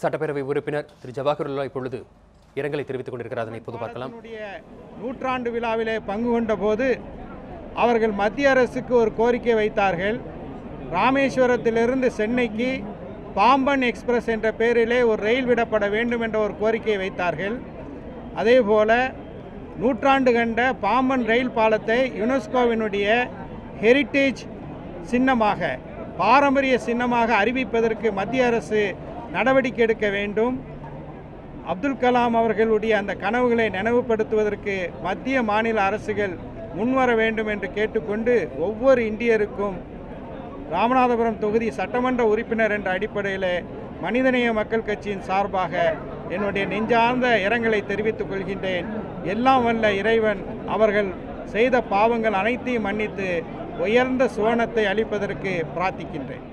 சட்டப்பேரவை உறுப்பினர் திரு ஜவாஹிருல்லா இப்பொழுது இரங்கலை தெரிவித்துக் கொண்டிருக்கிறார். அதனை இப்போது பார்க்கலாம். நூற்றாண்டு விழாவிலே பங்கு கொண்ட போது அவர்கள் மத்திய அரசுக்கு ஒரு கோரிக்கை வைத்தார்கள். ராமேஸ்வரத்திலிருந்து சென்னைக்கு பாம்பன் எக்ஸ்பிரஸ் என்ற பெயரிலே ஒரு ரயில் விடப்பட வேண்டும் என்ற ஒரு கோரிக்கையை வைத்தார்கள். அதேபோல நூற்றாண்டு கண்ட பாம்பன் ரயில் பாலத்தை யுனெஸ்கோவினுடைய ஹெரிட்டேஜ் சின்னமாக, பாரம்பரிய சின்னமாக அறிவிப்பதற்கு மத்திய அரசு நடவடிக்கை எடுக்க வேண்டும். அப்துல் கலாம் அவர்களுடைய அந்த கனவுகளை நினைவுபடுத்துவதற்கு மத்திய மாநில அரசுகள் முன்வர வேண்டும் என்று கேட்டுக்கொண்டு, ஒவ்வொரு இந்தியருக்கும் ராமநாதபுரம் தொகுதி சட்டமன்ற உறுப்பினர் என்ற அடிப்படையில் மனிதநேய மக்கள் கட்சியின் சார்பாக என்னுடைய நெஞ்சார்ந்த இரங்கலை தெரிவித்துக் கொள்கின்றேன். எல்லாம் வல்ல இறைவன் அவர்கள் செய்த பாவங்கள் அனைத்தையும் மன்னித்து உயர்ந்த சுவனத்தை அளிப்பதற்கு பிரார்த்திக்கின்றேன்.